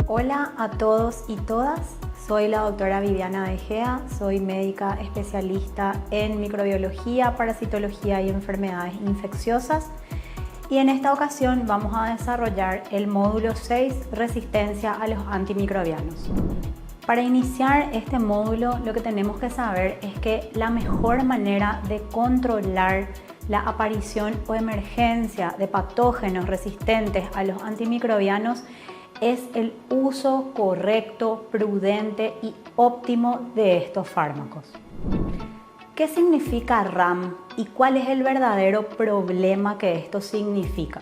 Hola a todos y todas, soy la doctora Viviana De Gea, soy médica especialista en microbiología, parasitología y enfermedades infecciosas y en esta ocasión vamos a desarrollar el módulo 6, resistencia a los antimicrobianos. Para iniciar este módulo lo que tenemos que saber es que la mejor manera de controlar la aparición o emergencia de patógenos resistentes a los antimicrobianos es el uso correcto, prudente y óptimo de estos fármacos. ¿Qué significa RAM y cuál es el verdadero problema que esto significa?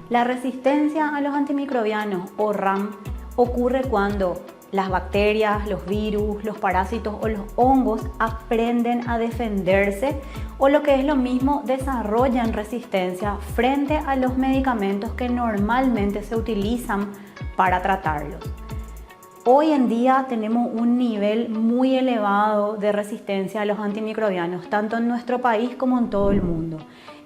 La resistencia a los antimicrobianos o RAM ocurre cuando las bacterias, los virus, los parásitos o los hongos aprenden a defenderse o lo que es lo mismo, desarrollan resistencia frente a los medicamentos que normalmente se utilizan para tratarlos. Hoy en día tenemos un nivel muy elevado de resistencia a los antimicrobianos, tanto en nuestro país como en todo el mundo.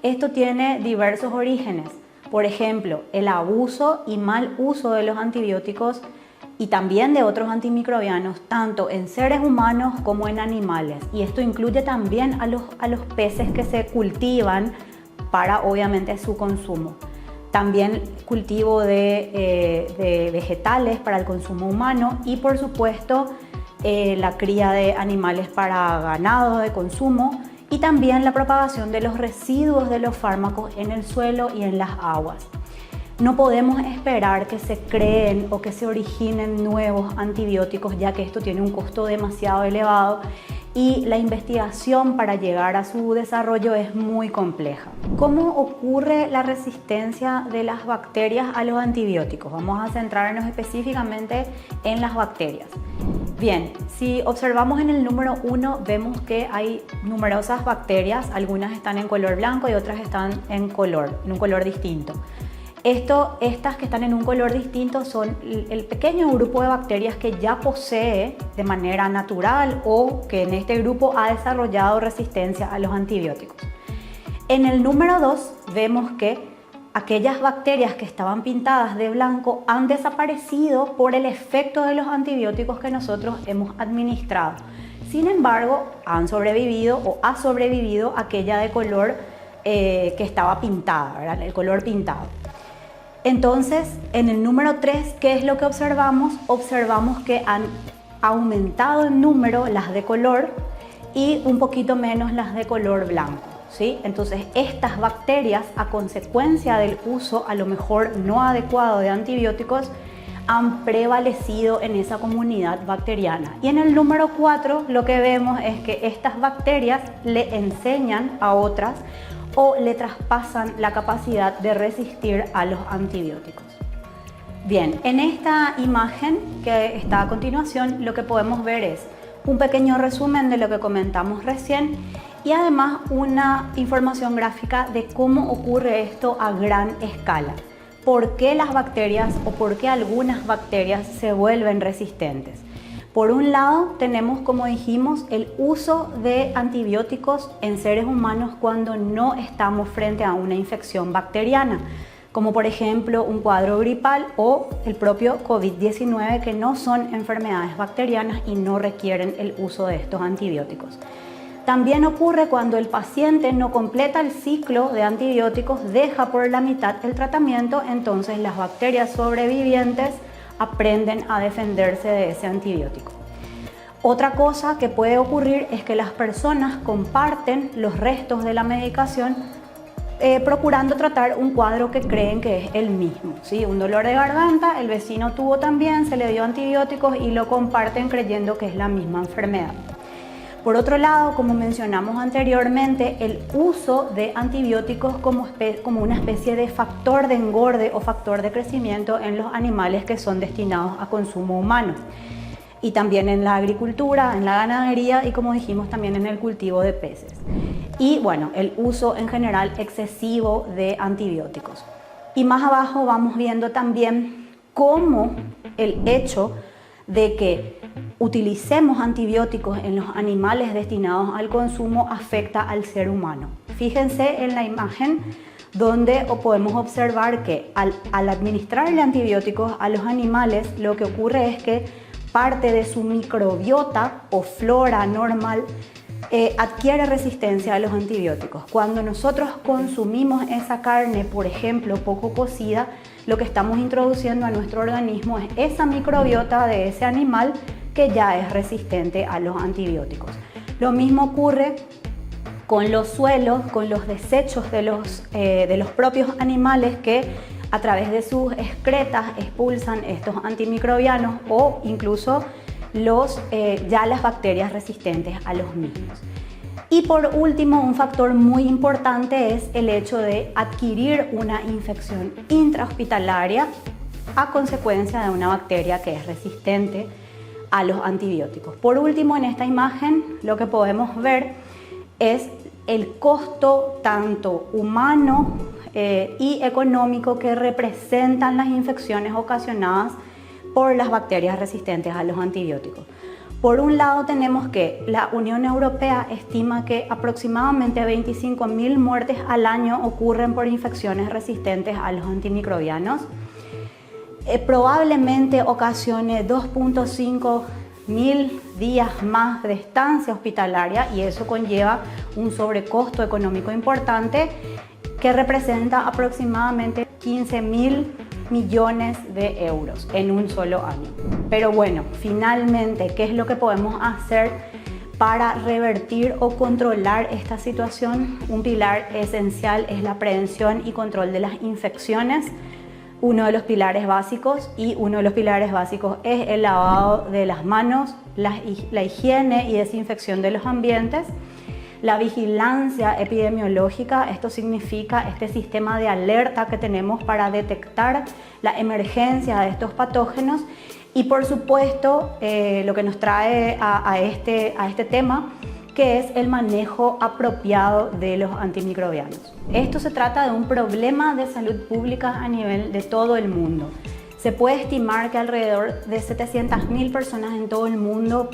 Esto tiene diversos orígenes, por ejemplo, el abuso y mal uso de los antibióticos y también de otros antimicrobianos, tanto en seres humanos como en animales. Y esto incluye también a los peces que se cultivan para, obviamente, su consumo. También cultivo de vegetales para el consumo humano y, por supuesto, la cría de animales para ganado de consumo y también la propagación de los residuos de los fármacos en el suelo y en las aguas. No podemos esperar que se creen o que se originen nuevos antibióticos, ya que esto tiene un costo demasiado elevado y la investigación para llegar a su desarrollo es muy compleja. ¿Cómo ocurre la resistencia de las bacterias a los antibióticos? Vamos a centrarnos específicamente en las bacterias. Bien, si observamos en el número 1 vemos que hay numerosas bacterias, algunas están en color blanco y otras están en un color distinto. Estas que están en un color distinto son el pequeño grupo de bacterias que ya posee de manera natural o que en este grupo ha desarrollado resistencia a los antibióticos. En el número 2 vemos que aquellas bacterias que estaban pintadas de blanco han desaparecido por el efecto de los antibióticos que nosotros hemos administrado. Sin embargo, han sobrevivido o ha sobrevivido aquella de color que estaba pintada, ¿verdad? El color pintado. Entonces, en el número 3, ¿qué es lo que observamos? Observamos que han aumentado en número las de color y un poquito menos las de color blanco, ¿sí? Entonces, estas bacterias, a consecuencia del uso a lo mejor no adecuado de antibióticos, han prevalecido en esa comunidad bacteriana. Y en el número 4, lo que vemos es que estas bacterias le enseñan a otras o le traspasan la capacidad de resistir a los antibióticos. Bien, en esta imagen que está a continuación lo que podemos ver es un pequeño resumen de lo que comentamos recién y además una información gráfica de cómo ocurre esto a gran escala. ¿Por qué las bacterias o por qué algunas bacterias se vuelven resistentes? Por un lado tenemos, como dijimos, el uso de antibióticos en seres humanos cuando no estamos frente a una infección bacteriana, como por ejemplo un cuadro gripal o el propio COVID-19, que no son enfermedades bacterianas y no requieren el uso de estos antibióticos. También ocurre cuando el paciente no completa el ciclo de antibióticos, deja por la mitad el tratamiento, entonces las bacterias sobrevivientes aprenden a defenderse de ese antibiótico. Otra cosa que puede ocurrir es que las personas comparten los restos de la medicación procurando tratar un cuadro que creen que es el mismo, ¿sí? Un dolor de garganta, el vecino tuvo también, se le dio antibióticos y lo comparten creyendo que es la misma enfermedad. Por otro lado, como mencionamos anteriormente, el uso de antibióticos como una especie de factor de engorde o factor de crecimiento en los animales que son destinados a consumo humano. Y también en la agricultura, en la ganadería y, como dijimos, también en el cultivo de peces. Y bueno, el uso en general excesivo de antibióticos. Y más abajo vamos viendo también cómo el hecho de que utilicemos antibióticos en los animales destinados al consumo afecta al ser humano. Fíjense en la imagen donde podemos observar que al administrarle antibióticos a los animales, lo que ocurre es que parte de su microbiota o flora normal adquiere resistencia a los antibióticos. Cuando nosotros consumimos esa carne, por ejemplo, poco cocida, lo que estamos introduciendo a nuestro organismo es esa microbiota de ese animal que ya es resistente a los antibióticos. Lo mismo ocurre con los suelos, con los desechos de los propios animales que a través de sus excretas expulsan estos antimicrobianos o incluso ya las bacterias resistentes a los mismos. Y por último, un factor muy importante es el hecho de adquirir una infección intrahospitalaria a consecuencia de una bacteria que es resistente a los antibióticos. Por último, en esta imagen lo que podemos ver es el costo tanto humano y económico que representan las infecciones ocasionadas por las bacterias resistentes a los antibióticos. Por un lado tenemos que la Unión Europea estima que aproximadamente 25.000 muertes al año ocurren por infecciones resistentes a los antimicrobianos. Probablemente ocasione 2.5 mil días más de estancia hospitalaria y eso conlleva un sobrecosto económico importante que representa aproximadamente 15.000 millones de euros en un solo año. Pero bueno, finalmente, ¿qué es lo que podemos hacer para revertir o controlar esta situación? Un pilar esencial es la prevención y control de las infecciones. Uno de los pilares básicos es el lavado de las manos, la higiene y desinfección de los ambientes, la vigilancia epidemiológica. Esto significa este sistema de alerta que tenemos para detectar la emergencia de estos patógenos y por supuesto lo que nos trae a este tema, que es el manejo apropiado de los antimicrobianos. Esto se trata de un problema de salud pública a nivel de todo el mundo. Se puede estimar que alrededor de 700.000 personas en todo el mundo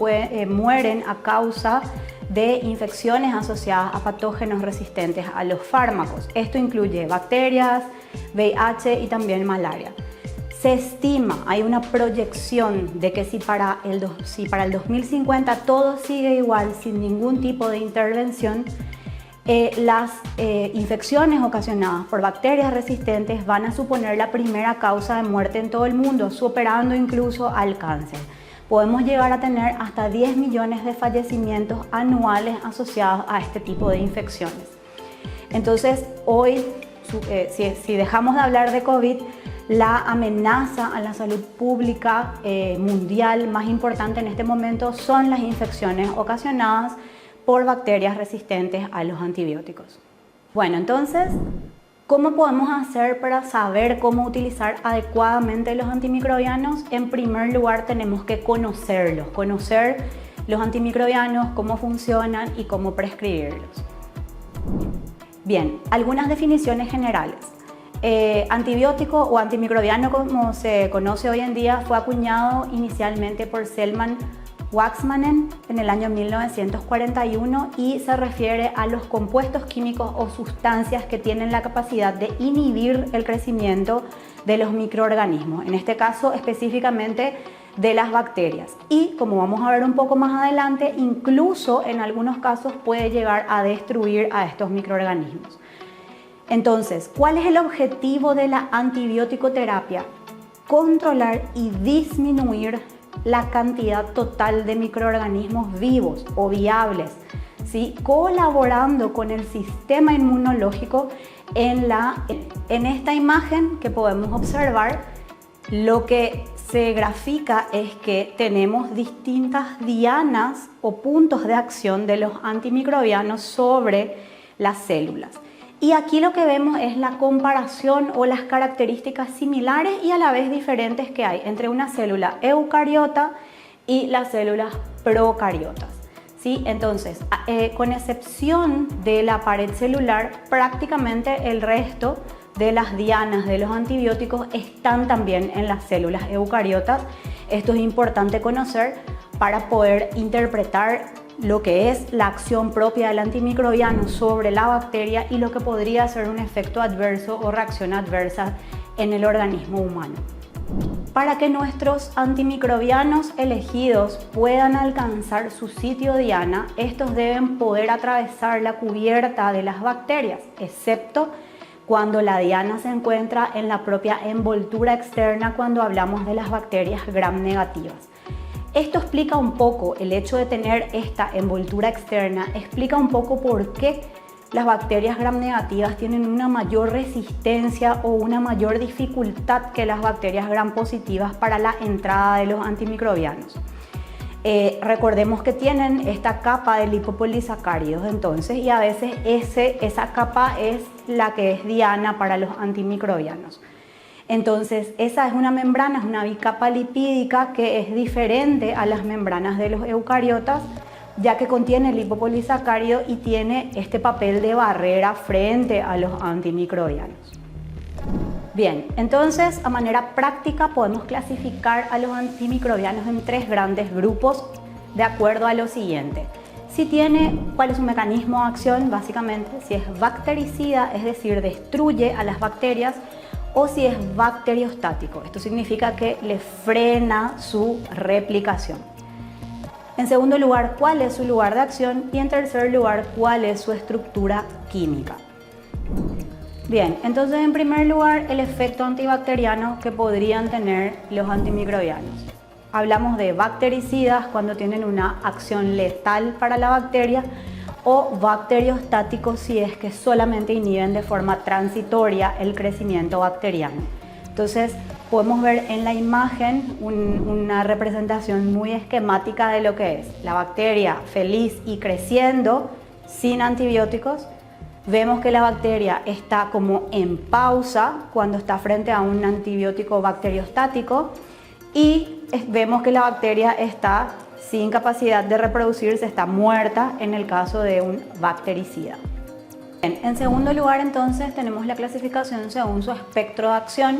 mueren a causa de infecciones asociadas a patógenos resistentes a los fármacos. Esto incluye bacterias, VIH y también malaria. Se estima, hay una proyección de que si para el 2050 todo sigue igual, sin ningún tipo de intervención, las infecciones ocasionadas por bacterias resistentes van a suponer la primera causa de muerte en todo el mundo, superando incluso al cáncer. Podemos llegar a tener hasta 10 millones de fallecimientos anuales asociados a este tipo de infecciones. Entonces, hoy, si dejamos de hablar de COVID, la amenaza a la salud pública mundial más importante en este momento son las infecciones ocasionadas por bacterias resistentes a los antibióticos. Bueno, entonces, ¿cómo podemos hacer para saber cómo utilizar adecuadamente los antimicrobianos? En primer lugar, tenemos que conocer los antimicrobianos, cómo funcionan y cómo prescribirlos. Bien, algunas definiciones generales. Antibiótico o antimicrobiano, como se conoce hoy en día, fue acuñado inicialmente por Selman Waksman en el año 1941 y se refiere a los compuestos químicos o sustancias que tienen la capacidad de inhibir el crecimiento de los microorganismos, en este caso específicamente de las bacterias. Y como vamos a ver un poco más adelante, incluso en algunos casos puede llegar a destruir a estos microorganismos. Entonces, ¿cuál es el objetivo de la antibiótico-terapia? Controlar y disminuir la cantidad total de microorganismos vivos o viables, ¿sí? Colaborando con el sistema inmunológico. En esta imagen que podemos observar, lo que se grafica es que tenemos distintas dianas o puntos de acción de los antimicrobianos sobre las células. Y aquí lo que vemos es la comparación o las características similares y a la vez diferentes que hay entre una célula eucariota y las células procariotas, ¿sí? Entonces, con excepción de la pared celular, prácticamente el resto de las dianas de los antibióticos están también en las células eucariotas. Esto es importante conocer para poder interpretar lo que es la acción propia del antimicrobiano sobre la bacteria y lo que podría ser un efecto adverso o reacción adversa en el organismo humano. Para que nuestros antimicrobianos elegidos puedan alcanzar su sitio diana, estos deben poder atravesar la cubierta de las bacterias, excepto cuando la diana se encuentra en la propia envoltura externa cuando hablamos de las bacterias gram negativas. Esto explica un poco, el hecho de tener esta envoltura externa, explica un poco por qué las bacterias gram negativas tienen una mayor resistencia o una mayor dificultad que las bacterias gram positivas para la entrada de los antimicrobianos. Recordemos que tienen esta capa de lipopolisacáridos entonces, y a veces esa capa es la que es diana para los antimicrobianos. Entonces esa es una membrana, es una bicapa lipídica que es diferente a las membranas de los eucariotas, ya que contiene lipopolisacárido y tiene este papel de barrera frente a los antimicrobianos. Bien, entonces a manera práctica podemos clasificar a los antimicrobianos en 3 grandes grupos de acuerdo a lo siguiente. ¿Cuál es su mecanismo de acción? Básicamente, si es bactericida, es decir, destruye a las bacterias, o si es bacteriostático. Esto significa que le frena su replicación. En segundo lugar, ¿cuál es su lugar de acción? Y en tercer lugar, ¿cuál es su estructura química? Bien, entonces en primer lugar, el efecto antibacteriano que podrían tener los antimicrobianos. Hablamos de bactericidas cuando tienen una acción letal para la bacteria, o bacteriostáticos si es que solamente inhiben de forma transitoria el crecimiento bacteriano. Entonces podemos ver en la imagen una representación muy esquemática de lo que es la bacteria feliz y creciendo sin antibióticos. Vemos que la bacteria está como en pausa cuando está frente a un antibiótico bacteriostático, y vemos que la bacteria está sin capacidad de reproducirse, está muerta en el caso de un bactericida. Bien, en segundo lugar entonces tenemos la clasificación según su espectro de acción,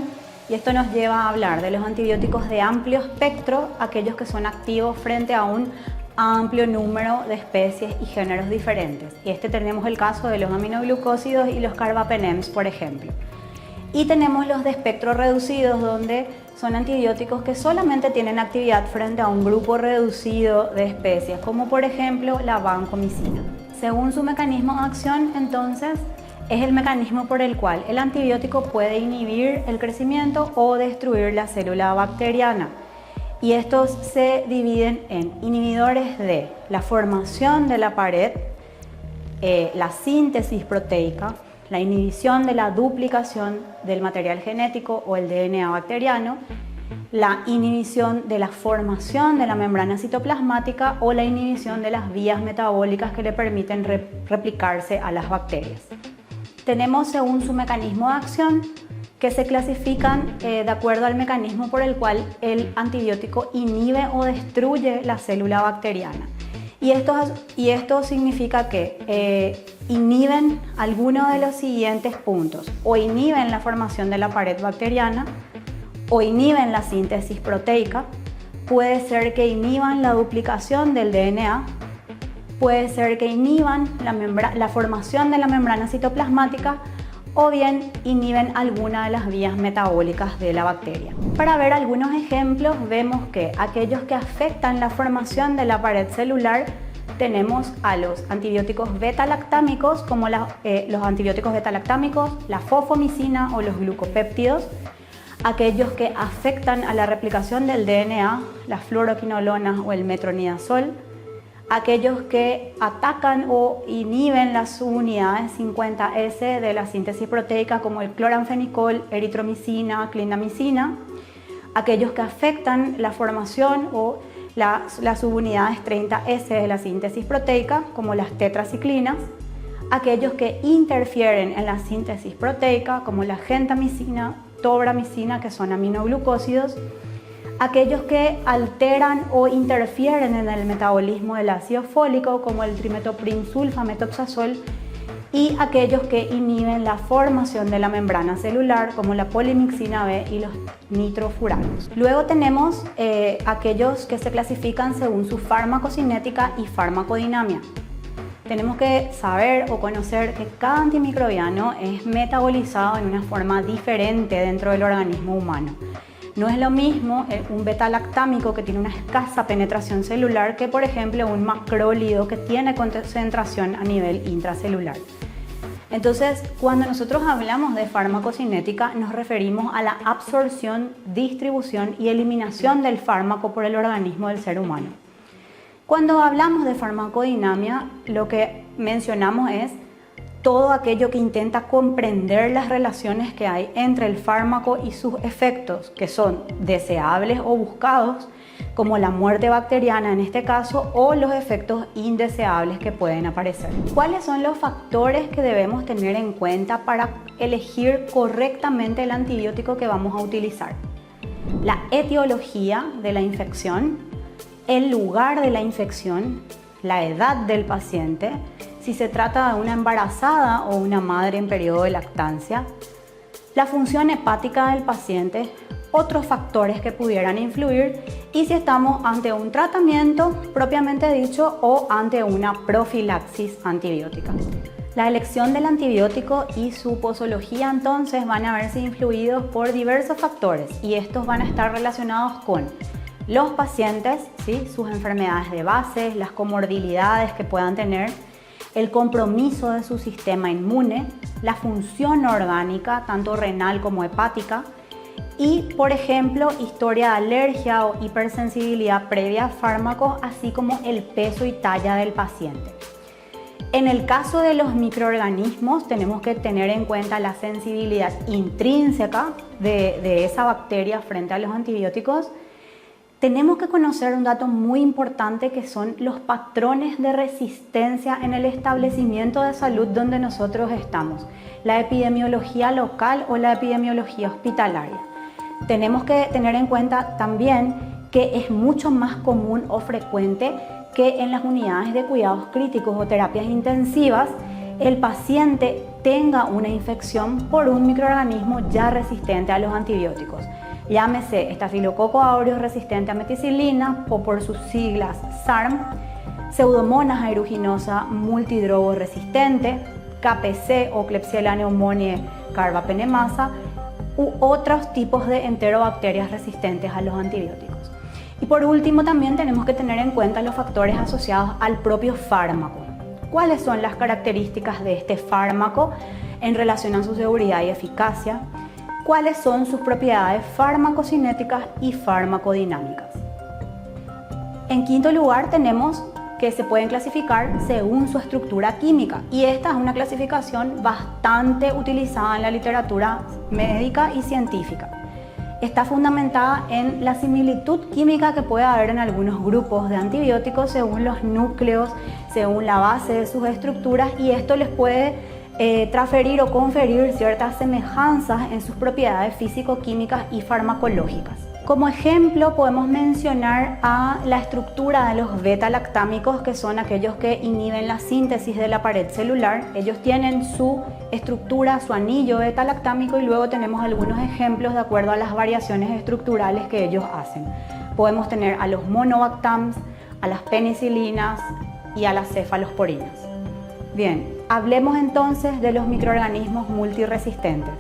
y esto nos lleva a hablar de los antibióticos de amplio espectro, aquellos que son activos frente a un amplio número de especies y géneros diferentes. Y tenemos el caso de los aminoglucósidos y los carbapenems, por ejemplo. Y tenemos los de espectro reducido, donde son antibióticos que solamente tienen actividad frente a un grupo reducido de especies, como por ejemplo la vancomicina. Según su mecanismo de acción, entonces, es el mecanismo por el cual el antibiótico puede inhibir el crecimiento o destruir la célula bacteriana. Y estos se dividen en inhibidores de la formación de la pared, la síntesis proteica, la inhibición de la duplicación del material genético o el DNA bacteriano, la inhibición de la formación de la membrana citoplasmática o la inhibición de las vías metabólicas que le permiten replicarse a las bacterias. Tenemos según su mecanismo de acción que se clasifican de acuerdo al mecanismo por el cual el antibiótico inhibe o destruye la célula bacteriana. Y esto significa que inhiben alguno de los siguientes puntos: o inhiben la formación de la pared bacteriana, o inhiben la síntesis proteica, puede ser que inhiban la duplicación del DNA, puede ser que inhiban la formación de la membrana citoplasmática, o bien inhiben alguna de las vías metabólicas de la bacteria. Para ver algunos ejemplos, vemos que aquellos que afectan la formación de la pared celular, tenemos a los antibióticos beta-lactámicos, como los antibióticos beta-lactámicos, la fofomicina o los glucopéptidos. Aquellos que afectan a la replicación del DNA, las fluoroquinolonas o el metronidazol. Aquellos que atacan o inhiben las subunidades 50S de la síntesis proteica, como el cloranfenicol, eritromicina, clindamicina. Aquellos que afectan la formación o las subunidades 30S de la síntesis proteica, como las tetraciclinas. Aquellos que interfieren en la síntesis proteica, como la gentamicina, tobramicina, que son aminoglucósidos. Aquellos que alteran o interfieren en el metabolismo del ácido fólico, como el trimetoprim sulfamethoxazol, y aquellos que inhiben la formación de la membrana celular, como la polimixina B y los nitrofuranos. Luego tenemos aquellos que se clasifican según su farmacocinética y farmacodinamia. Tenemos que saber o conocer que cada antimicrobiano es metabolizado en una forma diferente dentro del organismo humano. No es lo mismo un beta-lactámico que tiene una escasa penetración celular que, por ejemplo, un macrólido que tiene concentración a nivel intracelular. Entonces, cuando nosotros hablamos de farmacocinética, nos referimos a la absorción, distribución y eliminación del fármaco por el organismo del ser humano. Cuando hablamos de farmacodinamia, lo que mencionamos es todo aquello que intenta comprender las relaciones que hay entre el fármaco y sus efectos, que son deseables o buscados, como la muerte bacteriana en este caso, o los efectos indeseables que pueden aparecer. ¿Cuáles son los factores que debemos tener en cuenta para elegir correctamente el antibiótico que vamos a utilizar? La etiología de la infección, el lugar de la infección, la edad del paciente, si se trata de una embarazada o una madre en periodo de lactancia, la función hepática del paciente, otros factores que pudieran influir y si estamos ante un tratamiento propiamente dicho o ante una profilaxis antibiótica. La elección del antibiótico y su posología entonces van a verse influidos por diversos factores y estos van a estar relacionados con los pacientes, ¿sí? Sus enfermedades de base, las comorbilidades que puedan tener, el compromiso de su sistema inmune, la función orgánica, tanto renal como hepática, y, por ejemplo, historia de alergia o hipersensibilidad previa a fármacos, así como el peso y talla del paciente. En el caso de los microorganismos, tenemos que tener en cuenta la sensibilidad intrínseca de esa bacteria frente a los antibióticos. Tenemos que conocer un dato muy importante que son los patrones de resistencia en el establecimiento de salud donde nosotros estamos, la epidemiología local o la epidemiología hospitalaria. Tenemos que tener en cuenta también que es mucho más común o frecuente que en las unidades de cuidados críticos o terapias intensivas el paciente tenga una infección por un microorganismo ya resistente a los antibióticos. Llámese Staphylococcus aureus resistente a meticilina o por sus siglas SARM, Pseudomonas aeruginosa multidrogo resistente, KPC o Klebsiella pneumoniae carbapenemasa u otros tipos de enterobacterias resistentes a los antibióticos. Y por último también tenemos que tener en cuenta los factores asociados al propio fármaco. ¿Cuáles son las características de este fármaco en relación a su seguridad y eficacia? ¿Cuáles son sus propiedades farmacocinéticas y farmacodinámicas? En quinto lugar tenemos que se pueden clasificar según su estructura química y esta es una clasificación bastante utilizada en la literatura médica y científica. Está fundamentada en la similitud química que puede haber en algunos grupos de antibióticos según los núcleos, según la base de sus estructuras y esto les puede transferir o conferir ciertas semejanzas en sus propiedades físico-químicas y farmacológicas. Como ejemplo podemos mencionar a la estructura de los beta-lactámicos que son aquellos que inhiben la síntesis de la pared celular. Ellos tienen su estructura, su anillo beta-lactámico y luego tenemos algunos ejemplos de acuerdo a las variaciones estructurales que ellos hacen. Podemos tener a los monobactams, a las penicilinas y a las cefalosporinas. Bien, hablemos entonces de los microorganismos multiresistentes.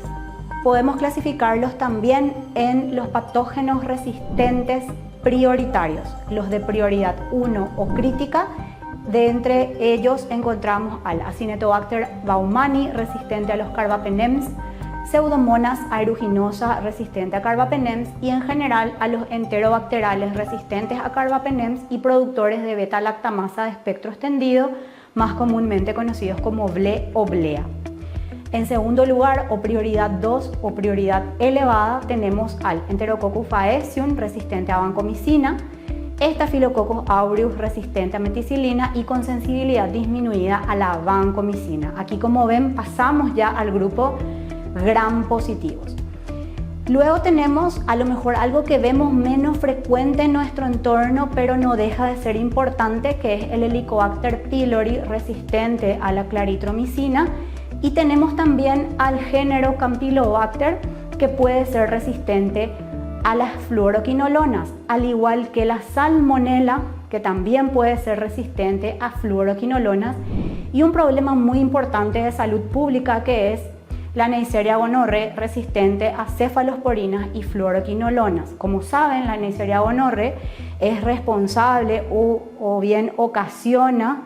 Podemos clasificarlos también en los patógenos resistentes prioritarios, los de prioridad 1 o crítica. De entre ellos encontramos al Acinetobacter baumannii resistente a los carbapenems, Pseudomonas aeruginosa resistente a carbapenems y en general a los enterobacterales resistentes a carbapenems y productores de beta-lactamasa de espectro extendido, más comúnmente conocidos como BLE o BLEA. En segundo lugar, o prioridad 2 o prioridad elevada, tenemos al Enterococcus faecium resistente a vancomicina, Staphylococcus aureus resistente a meticilina y con sensibilidad disminuida a la vancomicina. Aquí, como ven, pasamos ya al grupo gram positivos. Luego tenemos a lo mejor algo que vemos menos frecuente en nuestro entorno, pero no deja de ser importante, que es el Helicobacter pylori resistente a la claritromicina. Y tenemos también al género Campylobacter, que puede ser resistente a las fluoroquinolonas, al igual que la Salmonella, que también puede ser resistente a fluoroquinolonas. Y un problema muy importante de salud pública, que es la Neisseria gonorrhoeae resistente a cefalosporinas y fluoroquinolonas. Como saben, la Neisseria gonorrhoeae es responsable o bien ocasiona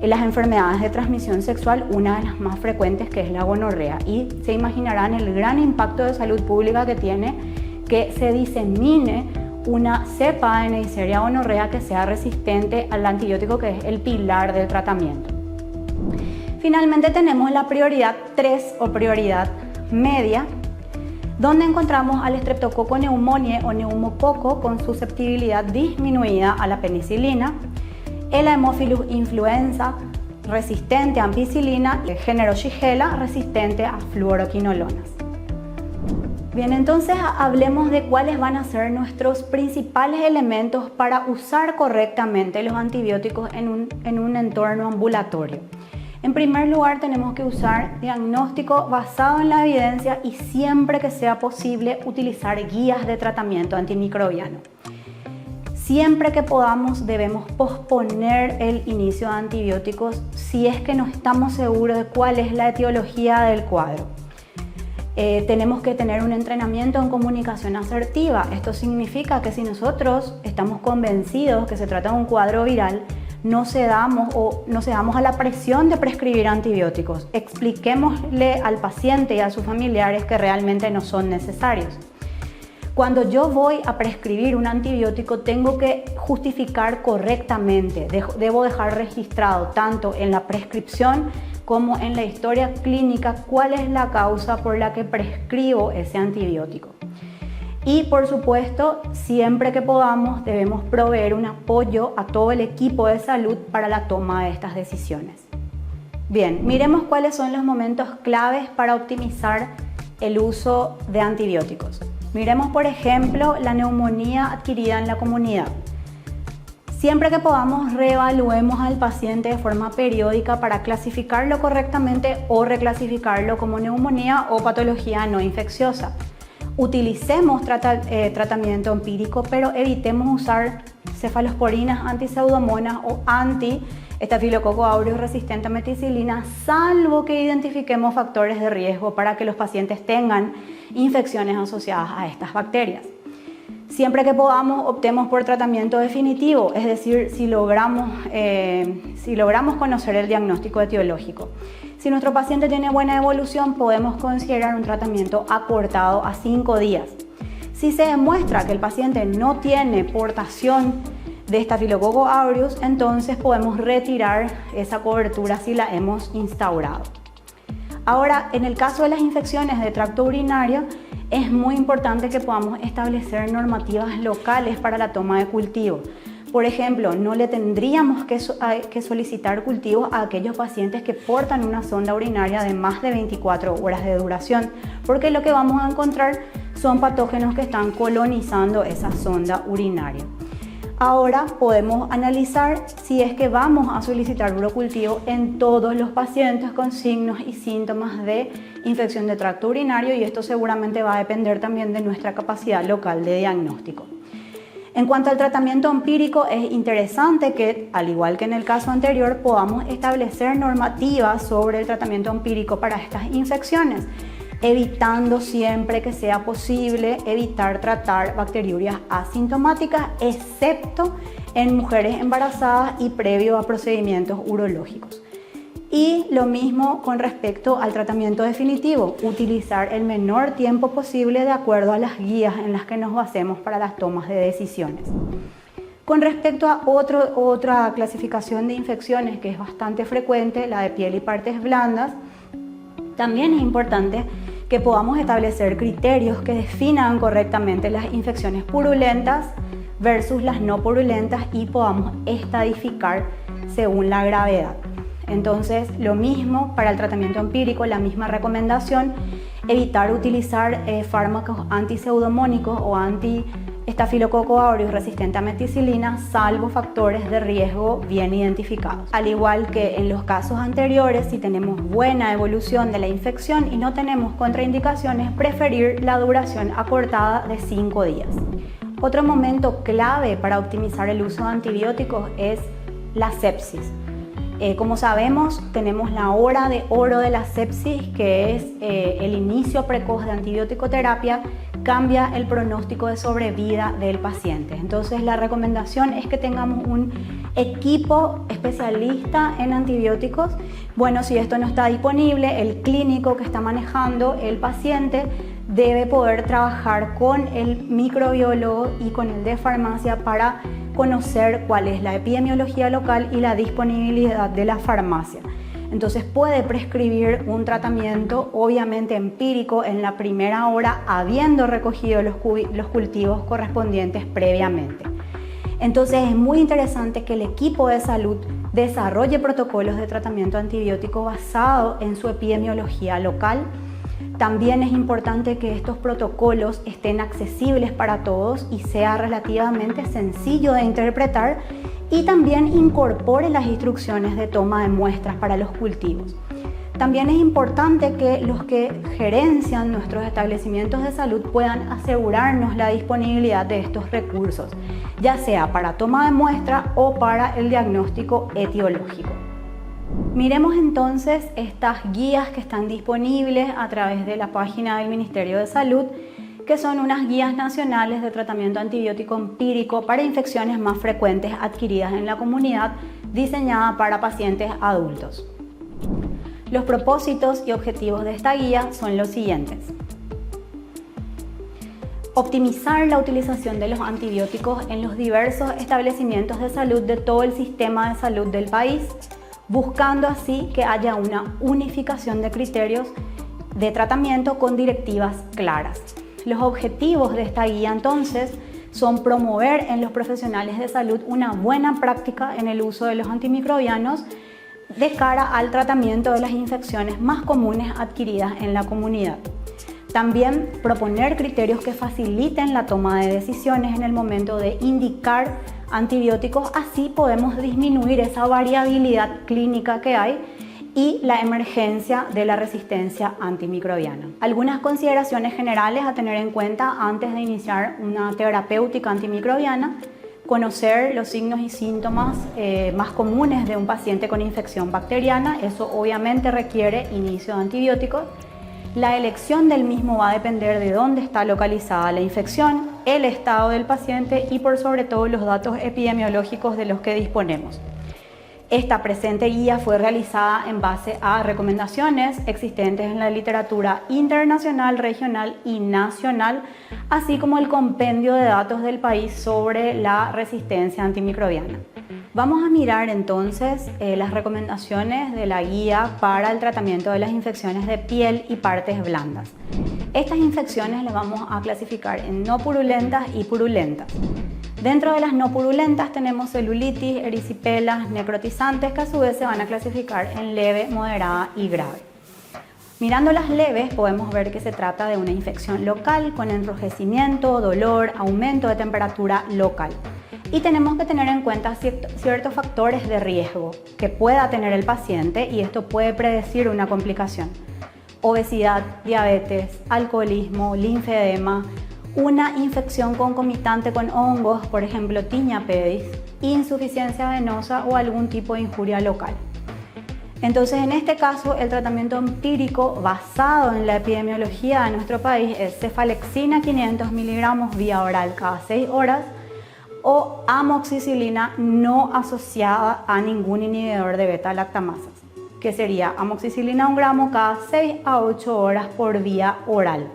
las enfermedades de transmisión sexual, una de las más frecuentes, que es la gonorrea. Y se imaginarán el gran impacto de salud pública que tiene que se disemine una cepa de Neisseria gonorrhoeae que sea resistente al antibiótico, que es el pilar del tratamiento. Finalmente tenemos la prioridad 3 o prioridad media, donde encontramos al Streptococcus pneumoniae o neumococo con susceptibilidad disminuida a la penicilina, el Haemophilus influenza resistente a ampicilina, el género Shigella resistente a fluoroquinolonas. Bien, entonces hablemos de cuáles van a ser nuestros principales elementos para usar correctamente los antibióticos en un entorno ambulatorio. En primer lugar, tenemos que usar diagnóstico basado en la evidencia y, siempre que sea posible, utilizar guías de tratamiento antimicrobiano. Siempre que podamos, debemos posponer el inicio de antibióticos si es que no estamos seguros de cuál es la etiología del cuadro. Tenemos que tener un entrenamiento en comunicación asertiva. Esto significa que si nosotros estamos convencidos que se trata de un cuadro viral, no cedamos a la presión de prescribir antibióticos. Expliquémosle al paciente y a sus familiares que realmente no son necesarios. Cuando yo voy a prescribir un antibiótico, tengo que justificar correctamente. Debo dejar registrado tanto en la prescripción como en la historia clínica cuál es la causa por la que prescribo ese antibiótico. Y por supuesto, siempre que podamos, debemos proveer un apoyo a todo el equipo de salud para la toma de estas decisiones. Bien, miremos cuáles son los momentos claves para optimizar el uso de antibióticos. Miremos, por ejemplo, la neumonía adquirida en la comunidad. Siempre que podamos, reevaluemos al paciente de forma periódica para clasificarlo correctamente o reclasificarlo como neumonía o patología no infecciosa. Utilicemos tratamiento empírico, pero evitemos usar cefalosporinas, antiseudomonas o anti-Staphylococcus aureus resistente a meticilina, salvo que identifiquemos factores de riesgo para que los pacientes tengan infecciones asociadas a estas bacterias. Siempre que podamos, optemos por tratamiento definitivo, es decir, si logramos conocer el diagnóstico etiológico. Si nuestro paciente tiene buena evolución, podemos considerar un tratamiento acortado a 5 días. Si se demuestra que el paciente no tiene portación de Staphylococcus aureus, entonces podemos retirar esa cobertura si la hemos instaurado. Ahora, en el caso de las infecciones de tracto urinario, es muy importante que podamos establecer normativas locales para la toma de cultivo. Por ejemplo, no le tendríamos que solicitar cultivos a aquellos pacientes que portan una sonda urinaria de más de 24 horas de duración, porque lo que vamos a encontrar son patógenos que están colonizando esa sonda urinaria. Ahora podemos analizar si es que vamos a solicitar urocultivo en todos los pacientes con signos y síntomas de infección de tracto urinario, y esto seguramente va a depender también de nuestra capacidad local de diagnóstico. En cuanto al tratamiento empírico, es interesante que, al igual que en el caso anterior, podamos establecer normativas sobre el tratamiento empírico para estas infecciones, evitando siempre que sea posible evitar tratar bacteriurias asintomáticas, excepto en mujeres embarazadas y previo a procedimientos urológicos. Y lo mismo con respecto al tratamiento definitivo, utilizar el menor tiempo posible de acuerdo a las guías en las que nos basemos para las tomas de decisiones. Con respecto a otra clasificación de infecciones que es bastante frecuente, la de piel y partes blandas, también es importante que podamos establecer criterios que definan correctamente las infecciones purulentas versus las no purulentas y podamos estadificar según la gravedad. Entonces, lo mismo para el tratamiento empírico, la misma recomendación, evitar utilizar fármacos antiseudomónicos o anti-Staphylococcus aureus resistente a meticilina, salvo factores de riesgo bien identificados. Al igual que en los casos anteriores, si tenemos buena evolución de la infección y no tenemos contraindicaciones, preferir la duración acortada de 5 días. Otro momento clave para optimizar el uso de antibióticos es la sepsis. Como sabemos, tenemos la hora de oro de la sepsis, que es el inicio precoz de antibiótico-terapia, cambia el pronóstico de sobrevida del paciente. Entonces, la recomendación es que tengamos un equipo especialista en antibióticos. Bueno, si esto no está disponible, el clínico que está manejando el paciente debe poder trabajar con el microbiólogo y con el de farmacia para conocer cuál es la epidemiología local y la disponibilidad de la farmacia. Entonces puede prescribir un tratamiento obviamente empírico en la primera hora, habiendo recogido los cultivos correspondientes previamente. Entonces es muy interesante que el equipo de salud desarrolle protocolos de tratamiento antibiótico basado en su epidemiología local. También es importante que estos protocolos estén accesibles para todos y sea relativamente sencillo de interpretar, y también incorpore las instrucciones de toma de muestras para los cultivos. También es importante que los que gerencian nuestros establecimientos de salud puedan asegurarnos la disponibilidad de estos recursos, ya sea para toma de muestra o para el diagnóstico etiológico. Miremos entonces estas guías que están disponibles a través de la página del Ministerio de Salud, que son unas guías nacionales de tratamiento antibiótico empírico para infecciones más frecuentes adquiridas en la comunidad, diseñada para pacientes adultos. Los propósitos y objetivos de esta guía son los siguientes: optimizar la utilización de los antibióticos en los diversos establecimientos de salud de todo el sistema de salud del país, buscando así que haya una unificación de criterios de tratamiento con directivas claras. Los objetivos de esta guía entonces son promover en los profesionales de salud una buena práctica en el uso de los antimicrobianos de cara al tratamiento de las infecciones más comunes adquiridas en la comunidad. También proponer criterios que faciliten la toma de decisiones en el momento de indicar antibióticos, así podemos disminuir esa variabilidad clínica que hay y la emergencia de la resistencia antimicrobiana. Algunas consideraciones generales a tener en cuenta antes de iniciar una terapéutica antimicrobiana: conocer los signos y síntomas más comunes de un paciente con infección bacteriana, eso obviamente requiere inicio de antibióticos. La elección del mismo va a depender de dónde está localizada la infección, el estado del paciente y por sobre todo los datos epidemiológicos de los que disponemos. Esta presente guía fue realizada en base a recomendaciones existentes en la literatura internacional, regional y nacional, así como el compendio de datos del país sobre la resistencia antimicrobiana. Vamos a mirar entonces las recomendaciones de la guía para el tratamiento de las infecciones de piel y partes blandas. Estas infecciones las vamos a clasificar en no purulentas y purulentas. Dentro de las no purulentas tenemos celulitis, erisipelas, necrotizantes, que a su vez se van a clasificar en leve, moderada y grave. Mirando las leves podemos ver que se trata de una infección local con enrojecimiento, dolor, aumento de temperatura local. Y tenemos que tener en cuenta ciertos factores de riesgo que pueda tener el paciente, y esto puede predecir una complicación: obesidad, diabetes, alcoholismo, linfedema, una infección concomitante con hongos, por ejemplo Tinea pedis, insuficiencia venosa o algún tipo de injuria local. Entonces, en este caso, el tratamiento empírico basado en la epidemiología de nuestro país es cefalexina 500 miligramos vía oral cada 6 horas o amoxicilina no asociada a ningún inhibidor de beta-lactamasas, que sería amoxicilina 1 gramo cada 6 a 8 horas por vía oral.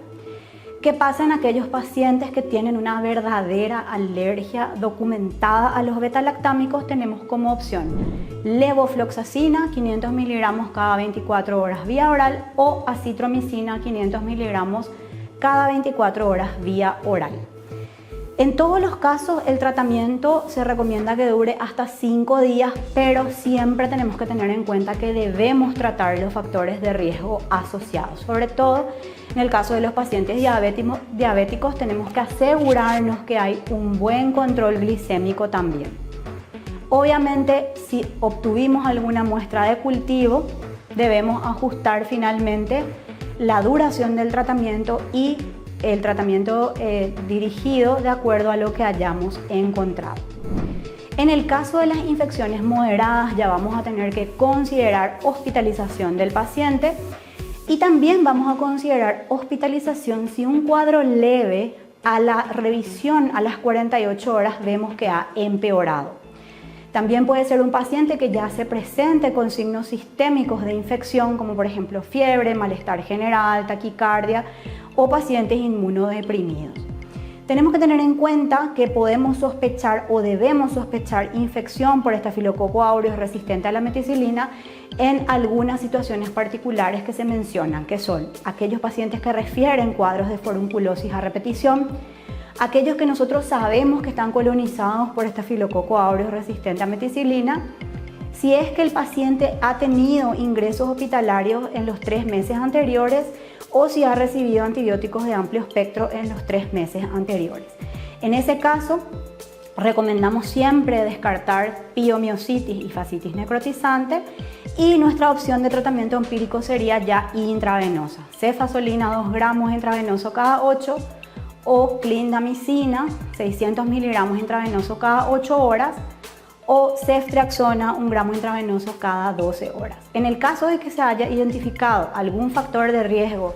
¿Qué pasa en aquellos pacientes que tienen una verdadera alergia documentada a los beta-lactámicos? Tenemos como opción levofloxacina 500 miligramos cada 24 horas vía oral o acitromicina 500 miligramos cada 24 horas vía oral. En todos los casos, el tratamiento se recomienda que dure hasta 5 días, pero siempre tenemos que tener en cuenta que debemos tratar los factores de riesgo asociados. Sobre todo en el caso de los pacientes diabéticos, tenemos que asegurarnos que hay un buen control glicémico también. Obviamente, si obtuvimos alguna muestra de cultivo, debemos ajustar finalmente la duración del tratamiento y el tratamiento dirigido de acuerdo a lo que hayamos encontrado. En el caso de las infecciones moderadas ya vamos a tener que considerar hospitalización del paciente y también vamos a considerar hospitalización si un cuadro leve a la revisión a las 48 horas vemos que ha empeorado. También puede ser un paciente que ya se presente con signos sistémicos de infección, como por ejemplo fiebre, malestar general, taquicardia o pacientes inmunodeprimidos. Tenemos que tener en cuenta que podemos sospechar o debemos sospechar infección por Staphylococcus aureus resistente a la meticilina en algunas situaciones particulares que se mencionan, que son aquellos pacientes que refieren cuadros de forunculosis a repetición, aquellos que nosotros sabemos que están colonizados por Staphylococcus aureus resistente a meticilina, si es que el paciente ha tenido ingresos hospitalarios en los 3 meses anteriores o si ha recibido antibióticos de amplio espectro en los 3 meses anteriores. En ese caso, recomendamos siempre descartar piomiositis y fascitis necrotizante y nuestra opción de tratamiento empírico sería ya intravenosa. Cefazolina 2 gramos intravenoso cada 8 o clindamicina 600 miligramos intravenoso cada 8 horas o ceftriaxona 1 gramo intravenoso cada 12 horas. En el caso de que se haya identificado algún factor de riesgo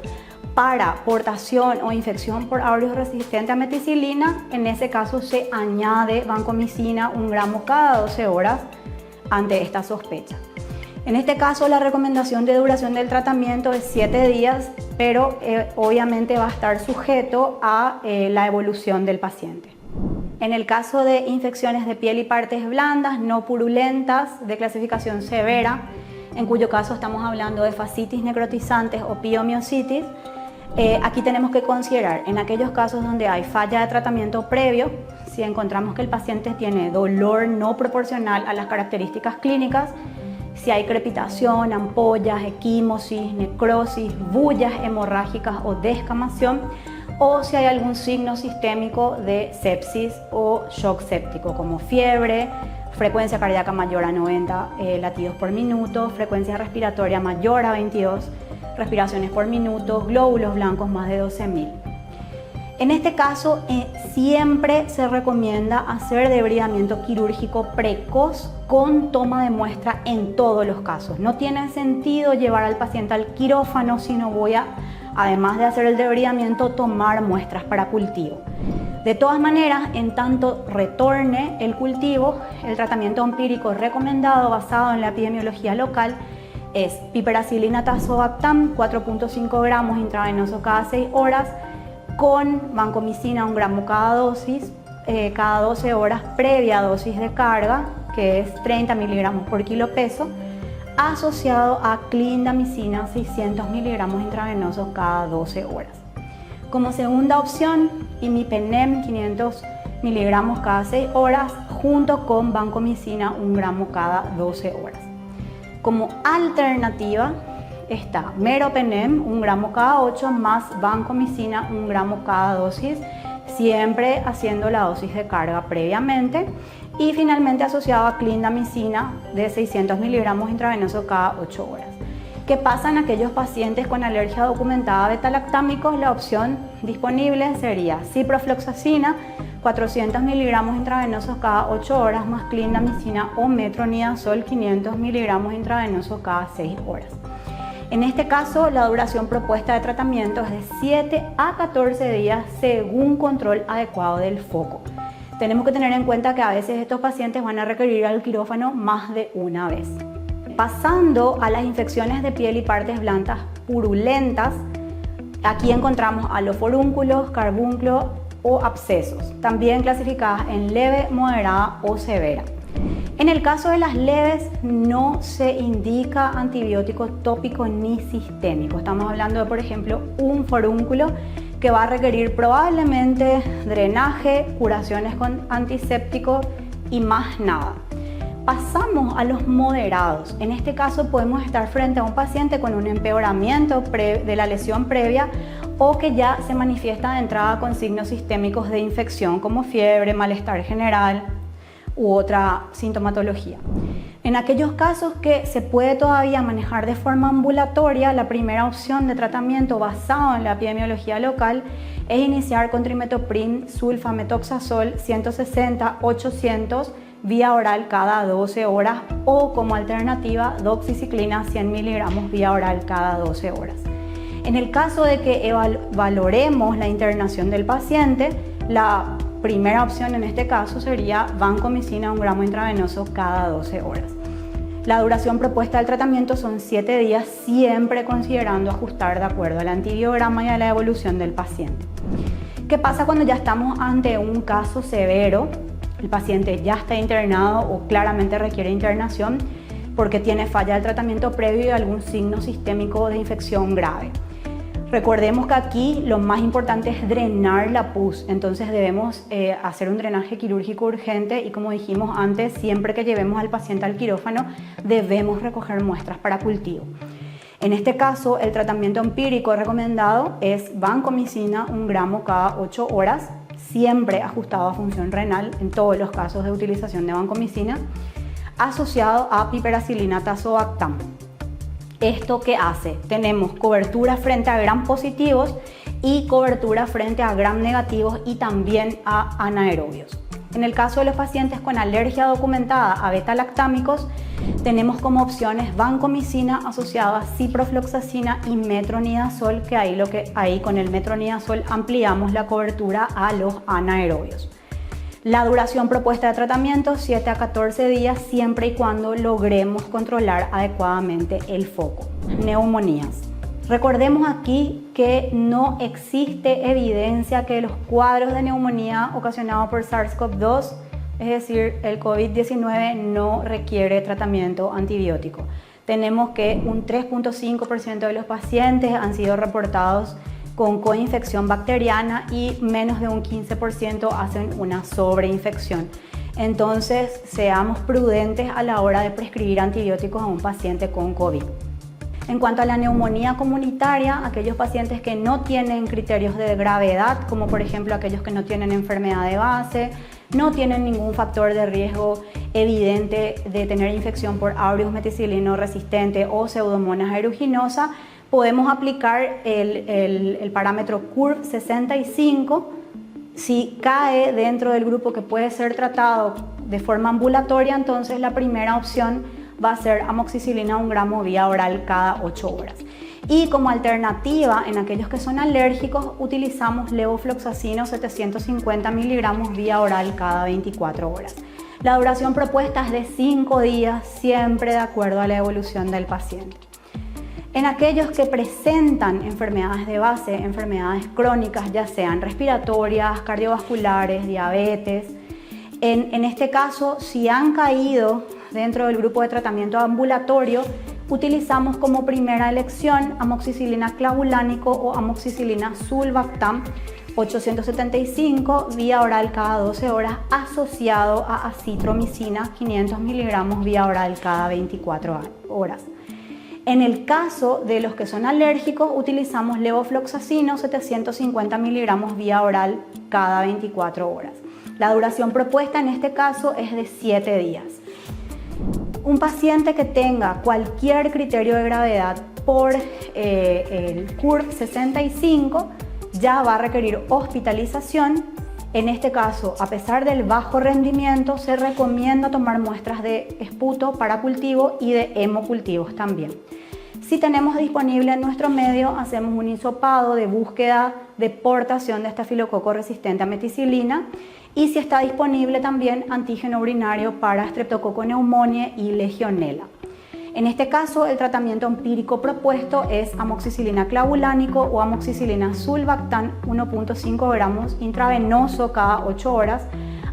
para portación o infección por aureus resistente a meticilina, en ese caso se añade vancomicina 1 gramo cada 12 horas ante esta sospecha. En este caso, la recomendación de duración del tratamiento es 7 días, pero obviamente va a estar sujeto a la evolución del paciente. En el caso de infecciones de piel y partes blandas no purulentas de clasificación severa, en cuyo caso estamos hablando de fascitis necrotizantes o piomiositis, aquí tenemos que considerar en aquellos casos donde hay falla de tratamiento previo, si encontramos que el paciente tiene dolor no proporcional a las características clínicas, si hay crepitación, ampollas, equimosis, necrosis, bullas hemorrágicas o descamación, o si hay algún signo sistémico de sepsis o shock séptico, como fiebre, frecuencia cardíaca mayor a 90 latidos por minuto, frecuencia respiratoria mayor a 22 respiraciones por minuto, glóbulos blancos más de 12.000. En este caso, siempre se recomienda hacer debridamiento quirúrgico precoz con toma de muestra en todos los casos. No tiene sentido llevar al paciente al quirófano si no voy a, además de hacer el debridamiento, tomar muestras para cultivo. De todas maneras, en tanto retorne el cultivo, el tratamiento empírico recomendado basado en la epidemiología local es piperacillina tazobactam 4.5 gramos intravenoso cada 6 horas, con vancomicina 1 gramo cada dosis, cada 12 horas previa dosis de carga, que es 30 miligramos por kilo peso, asociado a clindamicina 600 miligramos intravenosos cada 12 horas. Como segunda opción, imipenem 500 miligramos cada 6 horas, junto con vancomicina 1 gramo cada 12 horas. Como alternativa, está meropenem 1 gramo cada 8 más vancomicina 1 gramo cada dosis, siempre haciendo la dosis de carga previamente, y finalmente asociado a clindamicina de 600 miligramos intravenoso cada 8 horas. ¿Qué pasa en aquellos pacientes con alergia documentada a betalactámicos? La opción disponible sería ciprofloxacina 400 miligramos intravenosos cada 8 horas más clindamicina o metronidazol 500 miligramos intravenosos cada 6 horas. En este caso, la duración propuesta de tratamiento es de 7 a 14 días según control adecuado del foco. Tenemos que tener en cuenta que a veces estos pacientes van a requerir al quirófano más de una vez. Pasando a las infecciones de piel y partes blandas purulentas, aquí encontramos aloforúnculos, carbúnculos o abscesos, también clasificadas en leve, moderada o severa. En el caso de las leves no se indica antibiótico tópico ni sistémico. Estamos hablando de, por ejemplo, un forúnculo que que va a requerir probablemente drenaje, curaciones con antiséptico y más nada. Pasamos a los moderados. En este caso podemos estar frente a un paciente con un empeoramiento de la lesión previa o que ya se manifiesta de entrada con signos sistémicos de infección como fiebre, malestar general u otra sintomatología. En aquellos casos que se puede todavía manejar de forma ambulatoria, la primera opción de tratamiento basado en la epidemiología local es iniciar con trimetopril, sulfametoxazol 160-800 vía oral cada 12 horas o como alternativa doxiciclina 100 miligramos vía oral cada 12 horas. En el caso de que valoremos la internación del paciente, la primera opción en este caso sería vancomicina 1 gramo intravenoso cada 12 horas. La duración propuesta del tratamiento son 7 días, siempre considerando ajustar de acuerdo al antibiograma y a la evolución del paciente. ¿Qué pasa cuando ya estamos ante un caso severo? El paciente ya está internado o claramente requiere internación porque tiene falla del tratamiento previo y algún signo sistémico de infección grave. Recordemos que aquí lo más importante es drenar la pus, entonces debemos hacer un drenaje quirúrgico urgente y como dijimos antes, siempre que llevemos al paciente al quirófano debemos recoger muestras para cultivo. En este caso, el tratamiento empírico recomendado es vancomicina 1 gramo cada 8 horas, siempre ajustado a función renal en todos los casos de utilización de vancomicina, asociado a piperacilina tazobactam. ¿Esto qué hace? Tenemos cobertura frente a gram positivos y cobertura frente a gram negativos y también a anaerobios. En el caso de los pacientes con alergia documentada a beta-lactámicos, tenemos como opciones vancomicina asociada a ciprofloxacina y metronidazol, que ahí con el metronidazol ampliamos la cobertura a los anaerobios. La duración propuesta de tratamiento 7 a 14 días siempre y cuando logremos controlar adecuadamente el foco. Neumonías. Recordemos aquí que no existe evidencia que los cuadros de neumonía ocasionados por SARS-CoV-2, es decir, el COVID-19, no requiere tratamiento antibiótico. Tenemos que un 3.5% de los pacientes han sido reportados con coinfección bacteriana y menos de un 15% hacen una sobreinfección. Entonces, seamos prudentes a la hora de prescribir antibióticos a un paciente con COVID. En cuanto a la neumonía comunitaria, aquellos pacientes que no tienen criterios de gravedad, como por ejemplo aquellos que no tienen enfermedad de base, no tienen ningún factor de riesgo evidente de tener infección por aureus meticilino resistente o pseudomonas aeruginosa, podemos aplicar el parámetro CURV 65. Si cae dentro del grupo que puede ser tratado de forma ambulatoria, entonces la primera opción va a ser amoxicilina 1 gramo vía oral cada 8 horas. Y como alternativa, en aquellos que son alérgicos, utilizamos levofloxacino 750 miligramos vía oral cada 24 horas. La duración propuesta es de 5 días, siempre de acuerdo a la evolución del paciente. En aquellos que presentan enfermedades de base, enfermedades crónicas, ya sean respiratorias, cardiovasculares, diabetes, en este caso, si han caído dentro del grupo de tratamiento ambulatorio, utilizamos como primera elección amoxicilina clavulánico o amoxicilina sulbactam 875 vía oral cada 12 horas asociado a acitromicina 500 miligramos vía oral cada 24 horas. En el caso de los que son alérgicos, utilizamos levofloxacino 750 miligramos vía oral cada 24 horas. La duración propuesta en este caso es de 7 días. Un paciente que tenga cualquier criterio de gravedad por el CURV 65 ya va a requerir hospitalización. En este caso, a pesar del bajo rendimiento, se recomienda tomar muestras de esputo para cultivo y de hemocultivos también. Si tenemos disponible en nuestro medio, hacemos un hisopado de búsqueda de portación de estafilococo resistente a meticilina y si está disponible también antígeno urinario para Streptococcus pneumoniae y Legionella. En este caso, el tratamiento empírico propuesto es amoxicilina clavulánico o amoxicilina sulbactam 1.5 gramos intravenoso cada 8 horas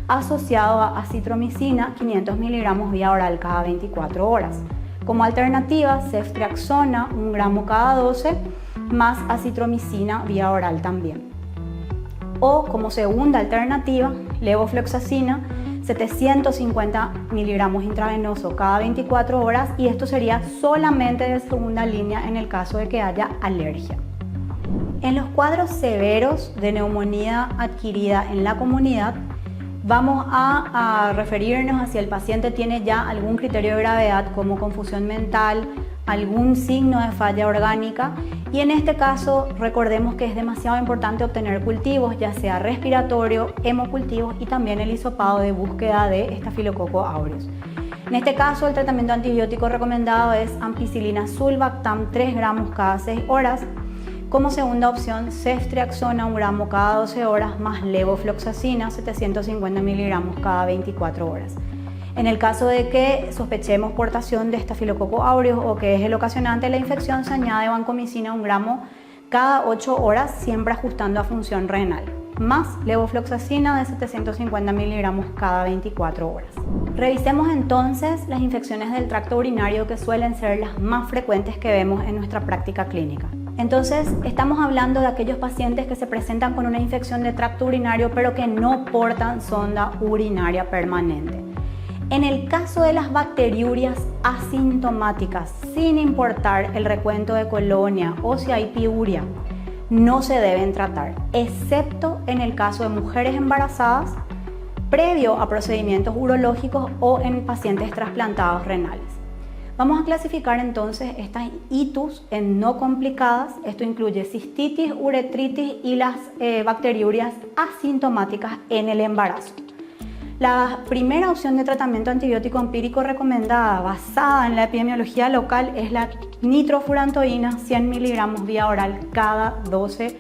asociado a acitromicina 500 miligramos vía oral cada 24 horas. Como alternativa, ceftriaxona 1 gramo cada 12 más acitromicina vía oral también. O como segunda alternativa, levofloxacina, 750 miligramos intravenoso cada 24 horas, y esto sería solamente de segunda línea en el caso de que haya alergia. En los cuadros severos de neumonía adquirida en la comunidad, vamos a referirnos a si el paciente tiene ya algún criterio de gravedad como confusión mental, algún signo de falla orgánica, y en este caso recordemos que es demasiado importante obtener cultivos, ya sea respiratorio, hemocultivos y también el hisopado de búsqueda de Staphylococcus aureus. En este caso el tratamiento antibiótico recomendado es ampicilina sulbactam 3 gramos cada 6 horas. Como segunda opción, ceftriaxona 1 gramo cada 12 horas más levofloxacina 750 miligramos cada 24 horas. En el caso de que sospechemos portación de Staphylococcus aureus o que es el ocasionante de la infección, se añade vancomicina 1 gramo cada 8 horas, siempre ajustando a función renal, más levofloxacina de 750 miligramos cada 24 horas. Revisemos entonces las infecciones del tracto urinario, que suelen ser las más frecuentes que vemos en nuestra práctica clínica. Entonces, estamos hablando de aquellos pacientes que se presentan con una infección de tracto urinario pero que no portan sonda urinaria permanente. En el caso de las bacteriurias asintomáticas, sin importar el recuento de colonia o si hay piuria, no se deben tratar, excepto en el caso de mujeres embarazadas, previo a procedimientos urológicos o en pacientes trasplantados renales. Vamos a clasificar entonces estas itus en no complicadas. Esto incluye cistitis, uretritis y las bacteriurias asintomáticas en el embarazo. La primera opción de tratamiento antibiótico empírico recomendada basada en la epidemiología local es la nitrofurantoína 100 miligramos vía oral cada 12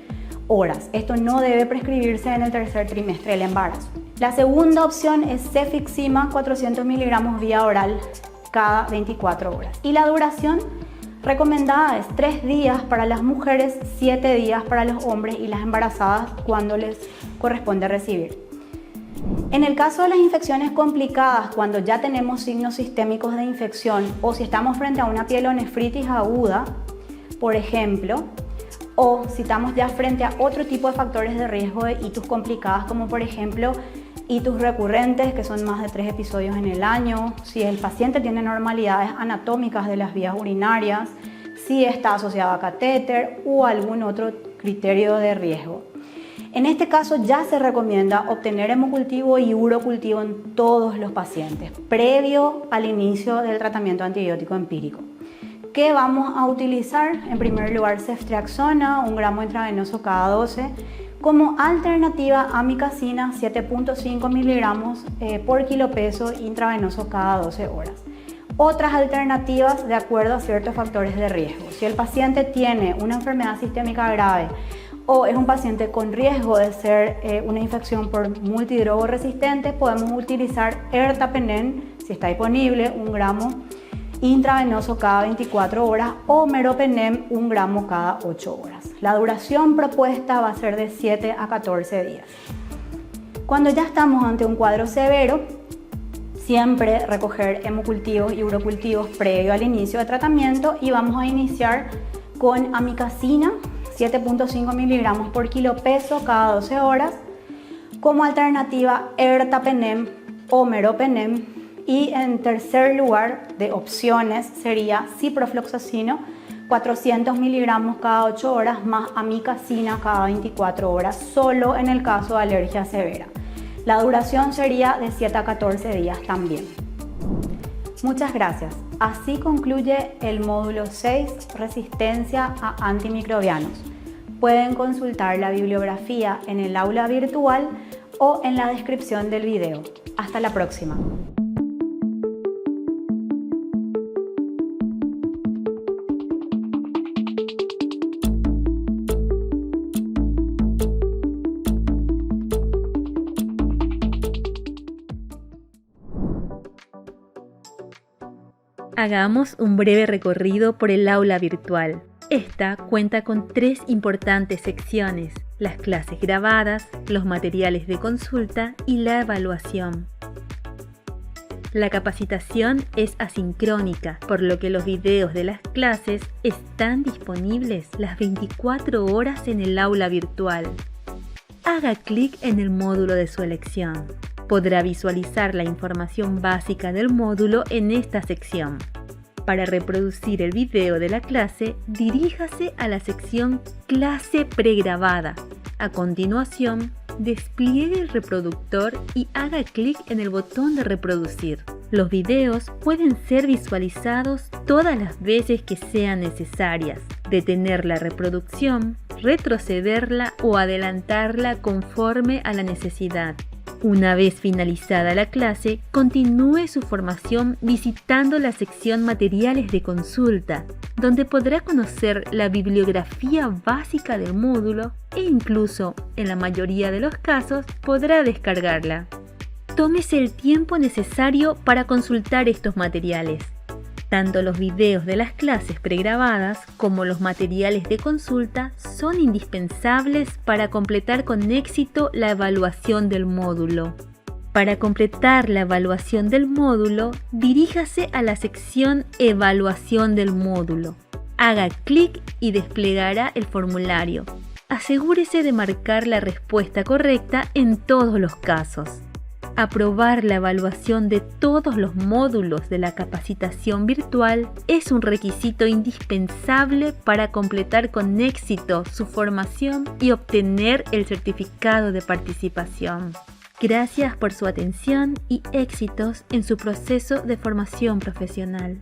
horas. Esto no debe prescribirse en el tercer trimestre del embarazo. La segunda opción es cefixima 400 miligramos vía oral cada 24 horas. Y la duración recomendada es 3 días para las mujeres, 7 días para los hombres y las embarazadas cuando les corresponde recibir. En el caso de las infecciones complicadas, cuando ya tenemos signos sistémicos de infección o si estamos frente a una pielonefritis aguda, por ejemplo, o si estamos ya frente a otro tipo de factores de riesgo de itus complicadas, como por ejemplo itus recurrentes, que son más de 3 episodios en el año, si el paciente tiene normalidades anatómicas de las vías urinarias, si está asociado a catéter o algún otro criterio de riesgo. En este caso ya se recomienda obtener hemocultivo y urocultivo en todos los pacientes, previo al inicio del tratamiento antibiótico empírico. ¿Qué vamos a utilizar? En primer lugar, ceftriaxona, 1 gramo intravenoso cada 12, como alternativa a amicacina, 7.5 miligramos por kilo peso intravenoso cada 12 horas. Otras alternativas de acuerdo a ciertos factores de riesgo. Si el paciente tiene una enfermedad sistémica grave o es un paciente con riesgo de ser una infección por multidrogo resistente, podemos utilizar ertapenem, si está disponible, 1 gramo intravenoso cada 24 horas o meropenem 1 gramo cada 8 horas. La duración propuesta va a ser de 7 a 14 días. Cuando ya estamos ante un cuadro severo, siempre recoger hemocultivos y urocultivos previo al inicio de tratamiento, y vamos a iniciar con amicacina 7.5 miligramos por kilo peso cada 12 horas, como alternativa ertapenem o meropenem, y en tercer lugar de opciones sería ciprofloxacino 400 miligramos cada 8 horas más amicacina cada 24 horas, solo en el caso de alergia severa. La duración sería de 7 a 14 días también. Muchas gracias. Así concluye el módulo 6, resistencia a antimicrobianos. Pueden consultar la bibliografía en el aula virtual o en la descripción del video. Hasta la próxima. Hagamos un breve recorrido por el aula virtual. Esta cuenta con 3 importantes secciones: las clases grabadas, los materiales de consulta y la evaluación. La capacitación es asincrónica, por lo que los videos de las clases están disponibles las 24 horas en el aula virtual. haga clic en el módulo de su elección. Podrá visualizar la información básica del módulo en esta sección. Para reproducir el video de la clase, diríjase a la sección Clase pregrabada. A continuación, despliegue el reproductor y haga clic en el botón de reproducir. Los videos pueden ser visualizados todas las veces que sean necesarias. Detener la reproducción, retrocederla o adelantarla conforme a la necesidad. Una vez finalizada la clase, continúe su formación visitando la sección Materiales de consulta, donde podrá conocer la bibliografía básica del módulo e incluso, en la mayoría de los casos, podrá descargarla. Tómese el tiempo necesario para consultar estos materiales. Tanto los videos de las clases pregrabadas como los materiales de consulta son indispensables para completar con éxito la evaluación del módulo. Para completar la evaluación del módulo, diríjase a la sección Evaluación del módulo. Haga clic y desplegará el formulario. Asegúrese de marcar la respuesta correcta en todos los casos. Aprobar la evaluación de todos los módulos de la capacitación virtual es un requisito indispensable para completar con éxito su formación y obtener el certificado de participación. Gracias por su atención y éxitos en su proceso de formación profesional.